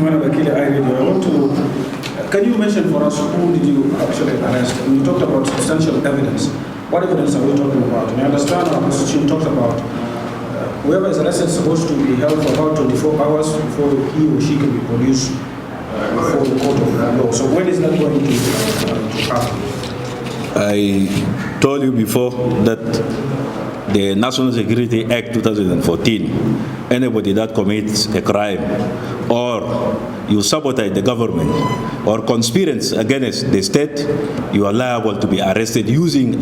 Manuel Akile, iRadio. I want to, can you mention for us who did you actually arrest? And you talked about substantial evidence. What evidence are we talking about? And I understand our constitution talks about whoever is arrested is supposed to be held for about 24 hours before he or she can be produced before the court of law. So when is that going to happen? I told you before that the National Security Act 2014, anybody that commits a crime or you sabotage the government or conspiracy against the state, you are liable to be arrested using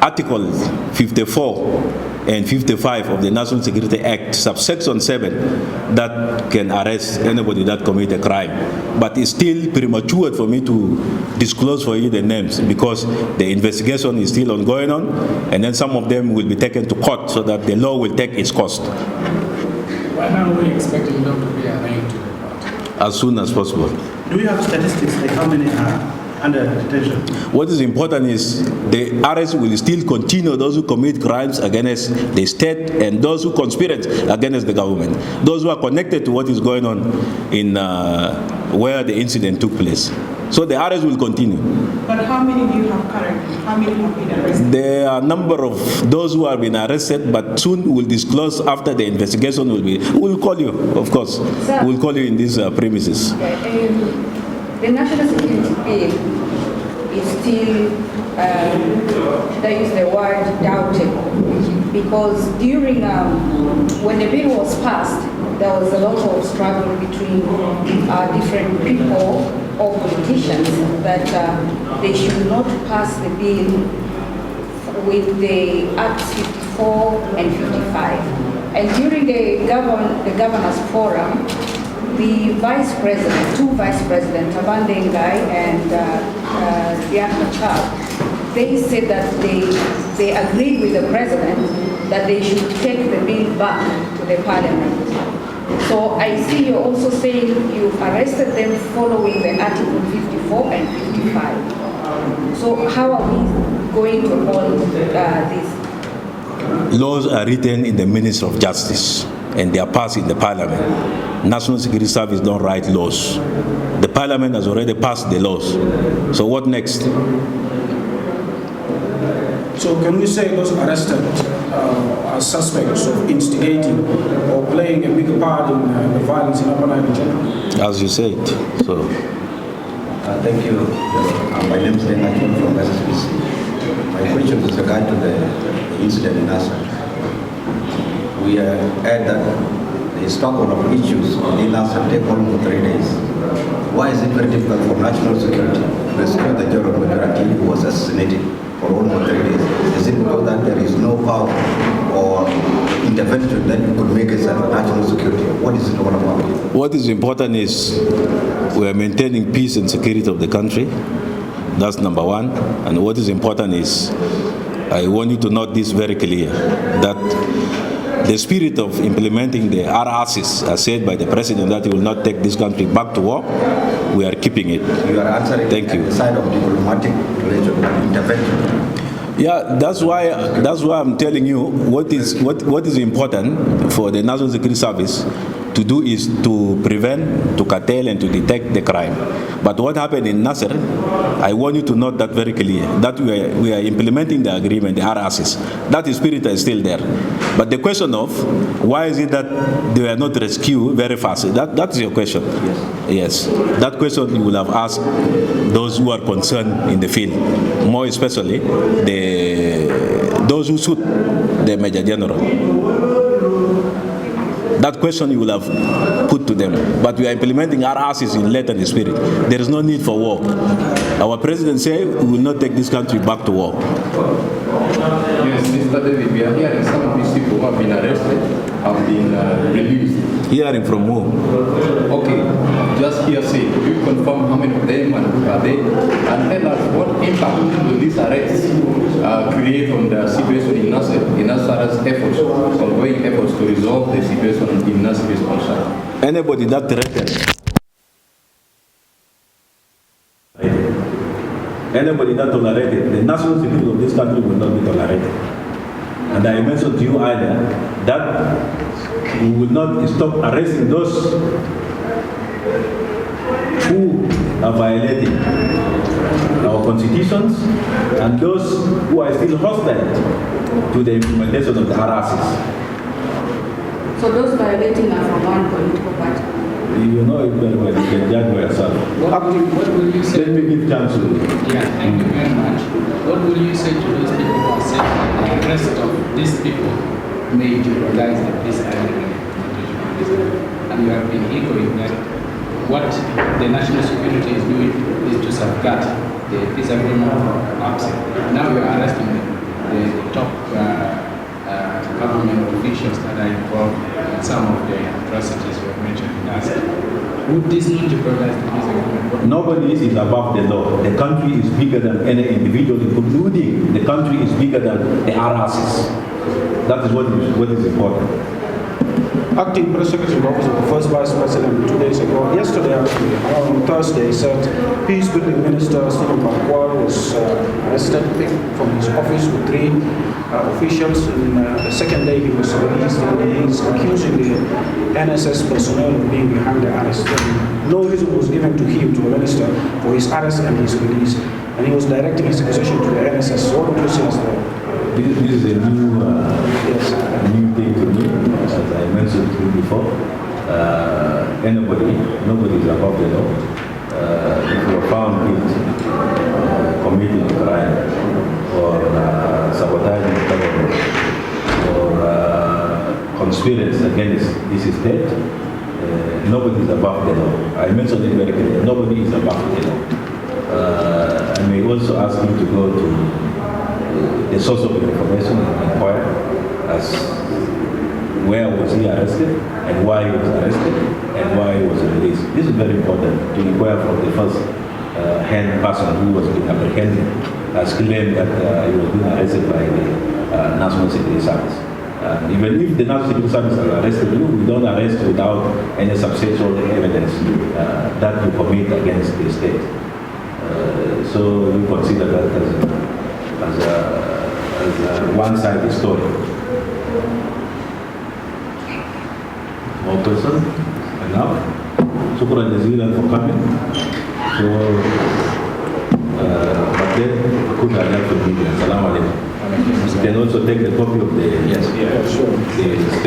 Article 54 and 55 of the National Security Act, subsection 7, that can arrest anybody that commit a crime. But it's still premature for me to disclose for you the names because the investigation is still ongoing on, and then some of them will be taken to court so that the law will take its course. When are we expecting them to be arraigned to the court? As soon as possible. Do you have statistics like how many are under detention? What is important is the arrest will still continue those who commit crimes against the state and those who conspire against the government, those who are connected to what is going on in where the incident took place. So the arrest will continue. But how many do you have currently? How many have been arrested? There are a number of those who have been arrested, but soon we'll disclose after the investigation will be. We'll call you, of course. Sir, we'll call you in these premises. The National Security Bill is still, should I use the word doubtable? Because during, when the bill was passed, there was a lot of struggle between different people or politicians that they should not pass the bill with the Acts 54 and 55. And during the governor's forum, the vice president, two vice presidents, Taban Dengai and Diana Chad, they said that they agreed with the president that they should take the bill back to the parliament. So I see you're also saying you've arrested them following the Article 54 and 55. So how are we going to hold this? Laws are written in the Ministry of Justice and they are passed in the parliament. National Security Service don't write laws. The parliament has already passed the laws. So what next? So can we say those arrested are suspects of instigating or playing a bigger part in the violence in Upper Nile in general? As you said. So. Thank you. My name is Detention from SSPC. My question is regard to the incident in Nasser. We heard that the stockholder of issues in Nasser take almost 3 days. Why is it very difficult for national security to rescue the general majority who was assassinated for almost 3 days? Is it because that there is no power or intervention that you could make as a national security? What is it all about? What is important is we are maintaining peace and security of the country. That's number one. And what is important is I want you to note this very clear, that the spirit of implementing the RRCs, as said by the president, that he will not take this country back to war, we are keeping it. You are answering Thank you. the side of diplomatic relation and intervention. Yeah, that's why I'm telling you what is important for the National Security Service to do is to prevent, to curtail, and to detect the crime. But what happened in Nasser, I want you to note that very clear, that we are implementing the agreement, the RRCs. That spirit is still there. But the question of why is it that they were not rescued very fast, that's your question. Yes. That question you will have asked those who are concerned in the field, more especially those who shoot the Major General. That question you will have put to them. But we are implementing our asses in letter and spirit. There is no need for war. Our president said we will not take this country back to war. Yes, Mr. David, we are hearing some of these people who have been arrested have been released. Hearing from who? Okay, just hearsay. Could you confirm how many of them and who are they? And tell us what impact will these arrests create on the situation in Nasser, in Nasser's efforts, ongoing efforts to resolve the situation in Nasser is concerned? Anybody that threatens, anybody that tolerated, the national security of this country will not be tolerated. And I mentioned to you earlier that we will not stop arresting those who are violating our constitutions and those who are still hostile to the implementation of the RRCs. So those violating are from one political party? You know it very well, you can judge by yourself. What will you say? Let me give chance to you. Yeah, thank you very much. What will you say to those people who are saying that the arrest of these people may jeopardize the peace agreement? And you have been echoing that what the national security is doing is to safeguard the peace agreement from upset. Now you are arresting the top government officials that are involved in some of the atrocities you have mentioned in us. Would this not jeopardize the peace agreement? Nobody is above the law. The country is bigger than any individual, including the country is bigger than the RRCs. That is what is important. Acting Press Secretary of the Office of the First Vice President 2 days ago, yesterday actually, on Thursday, said Peace Building Minister Stephen Bakwal was arrested from his office with 3 officials, and the second day he was released, and he is accusing the NSS personnel of being behind the arrest. And no reason was given to him, to the minister, for his arrest and his release, and he was directing his accusation to the NSS. So what would you say as the This is a new thing to me, as I mentioned to you before. Nobody is above the law. If you are found guilty, committing a crime, or sabotaging the government, or conspiracy against this state, nobody is above the law. I mentioned it very clearly. Nobody is above the law. I may also ask you to go to the source of information and inquire as where was he arrested and why he was arrested and why he was released. This is very important to inquire from the first hand person who was being apprehended as claimed that he was being arrested by the National Security Service. Even if the National Security Service has arrested you, we don't arrest without any substantial evidence that you commit against the state. So we consider that as a one-sided story. More person? Enough? Shukran jazilan for coming. So, but then, could I have to media? Assalamu alaikum. You can also take the copy of the... Yes, yeah, sure. The